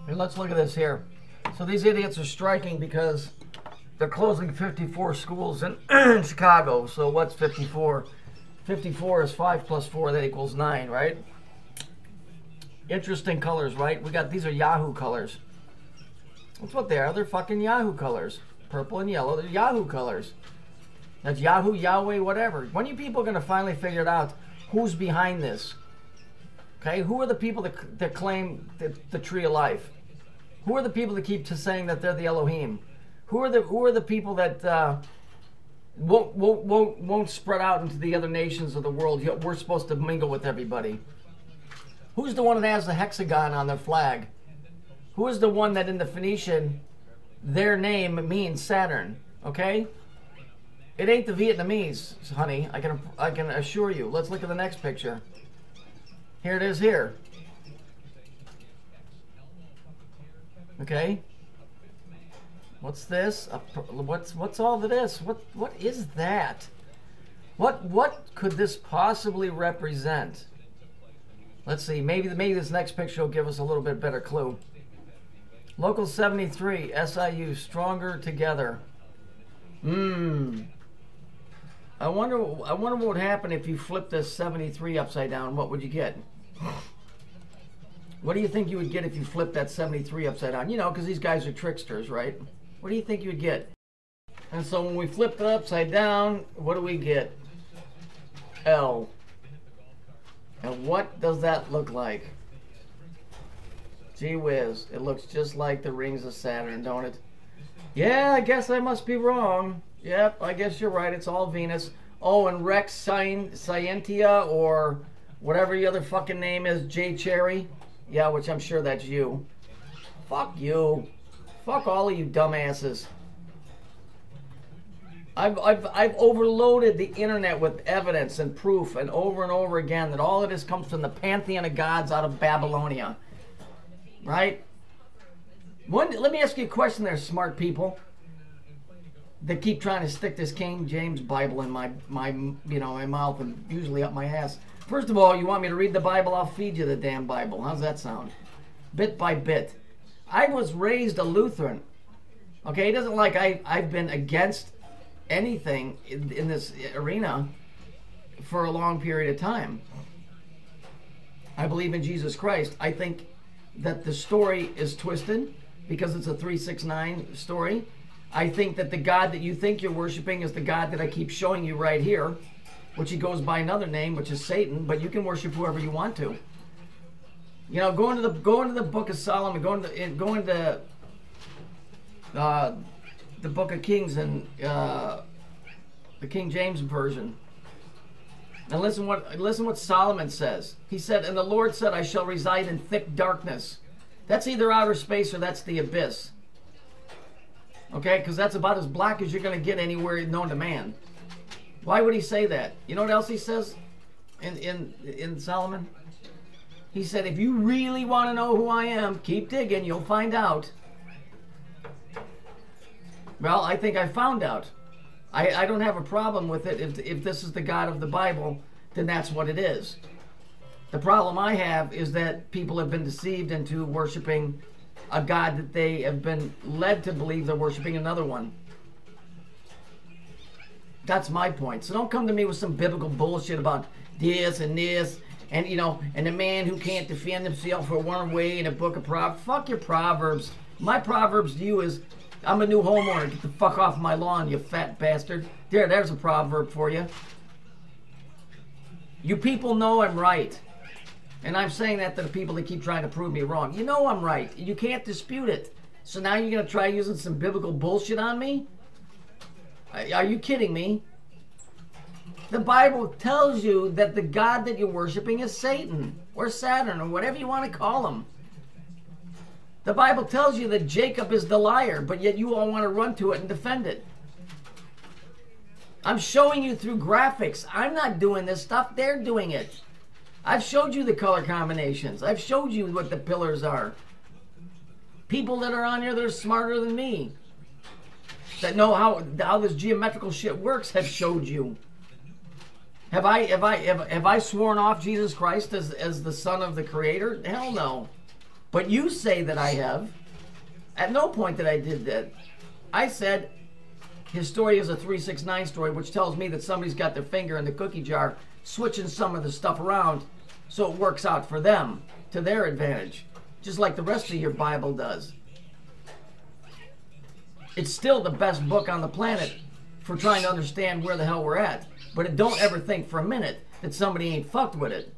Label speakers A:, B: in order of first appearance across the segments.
A: And let's look at this here. So these idiots are striking because they're closing 54 schools in Chicago. So what's 54? 54 is 5 plus 4, that equals 9, right? Interesting colors, right? We got, these are Yahoo colors. That's what they are. They're fucking Yahoo colors. Purple and yellow, they're Yahoo colors. That's Yahoo, Yahweh, whatever. When are you people going to finally figure it out who's behind this? Okay, who are the people that claim the tree of life? Who are the people that keep saying that they're the Elohim? Who are the people that won't spread out into the other nations of the world? We're supposed to mingle with everybody. Who's the one that has the hexagon on their flag? Who is the one that in the Phoenician, their name means Saturn? Okay, it ain't the Vietnamese, honey. I can assure you. Let's look at the next picture. Here it is here. Okay. What's this? What's all of this? What is that? What could this possibly represent? Let's see. Maybe this next picture will give us a little bit better clue. Local 73, SIU, stronger together. I wonder what would happen if you flipped this 73 upside down. What would you get? What do you think you would get if you flipped that 73 upside down? You know, because these guys are tricksters, right? What do you think you would get? And so when we flip it upside down, what do we get? L. And what does that look like? Gee whiz, it looks just like the rings of Saturn, don't it? Yeah, I guess I must be wrong. Yep, I guess you're right. It's all Venus. Oh, and Rex Scientia, or whatever your other fucking name is, J Cherry. Yeah, which I'm sure that's you. Fuck you. Fuck all of you dumbasses. I've overloaded the internet with evidence and proof, and over again, that all of this comes from the pantheon of gods out of Babylonia. Right? Let me ask you a question there, smart people. They keep trying to stick this King James Bible in my mouth and usually up my ass. First of all, you want me to read the Bible? I'll feed you the damn Bible. How's that sound? Bit by bit. I was raised a Lutheran. Okay, it isn't like I've been against anything in this arena for a long period of time. I believe in Jesus Christ. I think that the story is twisted because it's a 369 story. I think that the God that you think you're worshiping is the God that I keep showing you right here, which he goes by another name, which is Satan, but you can worship whoever you want to. You know, go into the book of Solomon, go into the book of Kings and the King James version. And listen what Solomon says. He said, "And the Lord said, I shall reside in thick darkness." That's either outer space or that's the abyss. Okay, because that's about as black as you're going to get anywhere known to man. Why would he say that? You know what else he says in Solomon? He said, if you really want to know who I am, keep digging, you'll find out. Well, I think I found out. I don't have a problem with it. If this is the God of the Bible, then that's what it is. The problem I have is that people have been deceived into worshiping a God that they have been led to believe they're worshiping another one. That's my point. So don't come to me with some biblical bullshit about this, and you know, and a man who can't defend himself for one way in a book of Proverbs. Fuck your Proverbs. My Proverbs to you is, I'm a new homeowner. Get the fuck off my lawn, you fat bastard. There's a proverb for you. You people know I'm right. And I'm saying that to the people that keep trying to prove me wrong. You know I'm right. You can't dispute it. So now you're going to try using some biblical bullshit on me? Are you kidding me? The Bible tells you that the God that you're worshiping is Satan or Saturn or whatever you want to call him. The Bible tells you that Jacob is the liar, but yet you all want to run to it and defend it. I'm showing you through graphics. I'm not doing this stuff. They're doing it. I've showed you the color combinations. I've showed you what the pillars are. People that are on here that are smarter than me, that know how this geometrical shit works, have showed you. Have I sworn off Jesus Christ as the Son of the Creator? Hell no. But you say that I have. At no point did I did that. I said his story is a 369 story, which tells me that somebody's got their finger in the cookie jar, switching some of the stuff around so it works out for them, to their advantage. Just like the rest of your Bible does. It's still the best book on the planet for trying to understand where the hell we're at. But don't ever think for a minute that somebody ain't fucked with it.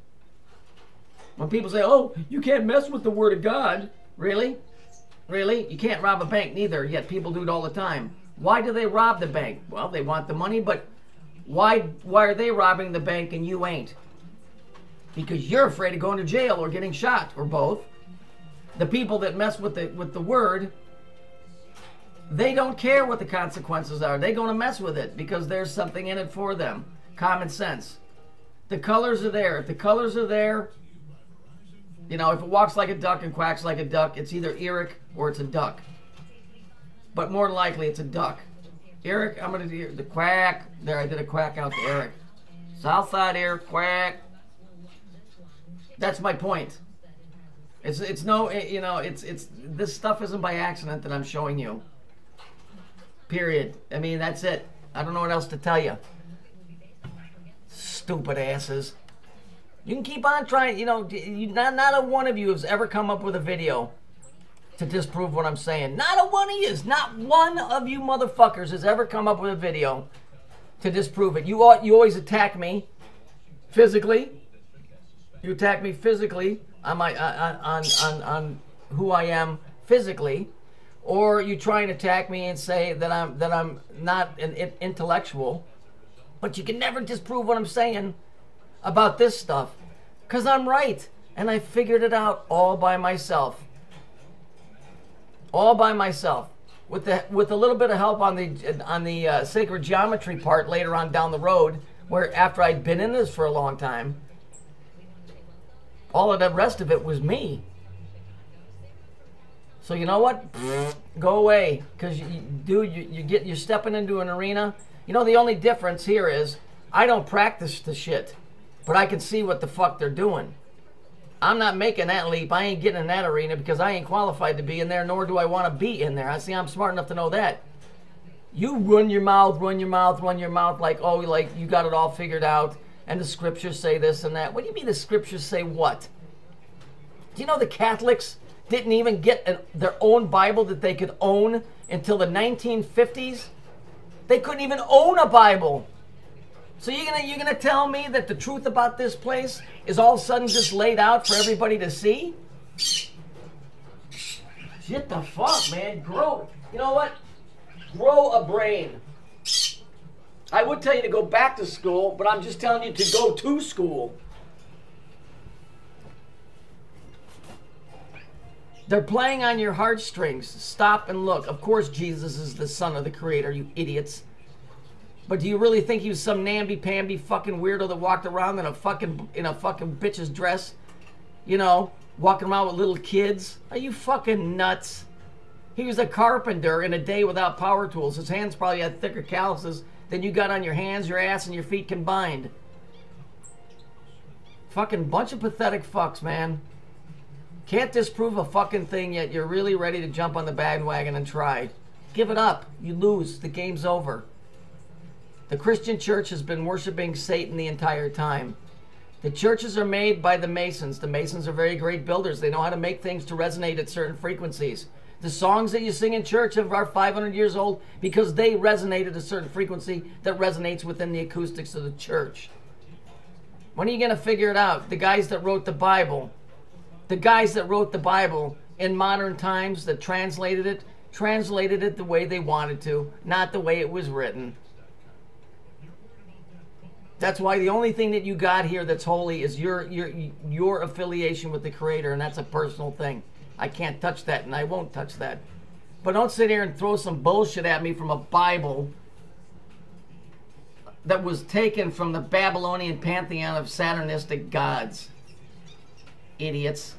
A: When people say, oh, you can't mess with the Word of God. Really? Really? You can't rob a bank neither, yet people do it all the time. Why do they rob the bank? Well, they want the money, but why are they robbing the bank and you ain't? Because you're afraid of going to jail or getting shot, or both. The people that mess with the Word, they don't care what the consequences are. They're going to mess with it because there's something in it for them. Common sense. The colors are there. If the colors are there, you know, if it walks like a duck and quacks like a duck, it's either Eric or it's a duck. But more than likely, it's a duck. Eric, I'm going to do the quack. There, I did a quack out to Eric. Southside Eric, quack. That's my point. It's no, you know, it's this stuff isn't by accident that I'm showing you. Period. I mean, that's it. I don't know what else to tell you. Stupid asses. You can keep on trying, you know, not a one of you has ever come up with a video to disprove what I'm saying. Not a one of you. Not one of you motherfuckers has ever come up with a video to disprove it. You always attack me physically. You attack me physically on my on who I am physically, or you try and attack me and say that I'm not an intellectual. But you can never disprove what I'm saying about this stuff, because I'm right, and I figured it out all by myself. All by myself, with a little bit of help on the sacred geometry part later on down the road, where after I'd been in this for a long time, all of the rest of it was me. So you know what? Go away, because you're stepping into an arena. You know, the only difference here is I don't practice the shit, but I can see what the fuck they're doing. I'm not making that leap. I ain't getting in that arena because I ain't qualified to be in there, nor do I want to be in there. I see I'm smart enough to know that. You run your mouth like, oh, like you got it all figured out, and the scriptures say this and that. What do you mean the scriptures say what? Do you know the Catholics didn't even get their own Bible that they could own until the 1950s? They couldn't even own a Bible. So you're gonna tell me that the truth about this place is all of a sudden just laid out for everybody to see? Shit the fuck, man. Grow. You know what? Grow a brain. I would tell you to go back to school, but I'm just telling you to go to school. They're playing on your heartstrings. Stop and look. Of course Jesus is the son of the Creator, you idiots. But do you really think he was some namby-pamby fucking weirdo that walked around in a fucking bitch's dress? You know, walking around with little kids? Are you fucking nuts? He was a carpenter in a day without power tools. His hands probably had thicker calluses than you got on your hands, your ass, and your feet combined. Fucking bunch of pathetic fucks, man. Can't disprove a fucking thing, yet you're really ready to jump on the bandwagon and try. Give it up. You lose. The game's over. The Christian church has been worshiping Satan the entire time. The churches are made by the Masons. The Masons are very great builders. They know how to make things to resonate at certain frequencies. The songs that you sing in church are 500 years old because they resonate at a certain frequency that resonates within the acoustics of the church. When are you going to figure it out? The guys that wrote the Bible. The guys that wrote the Bible in modern times that translated it the way they wanted to, not the way it was written. That's why the only thing that you got here that's holy is your affiliation with the Creator, and that's a personal thing. I can't touch that, and I won't touch that. But don't sit here and throw some bullshit at me from a Bible that was taken from the Babylonian pantheon of Saturnistic gods. Idiots.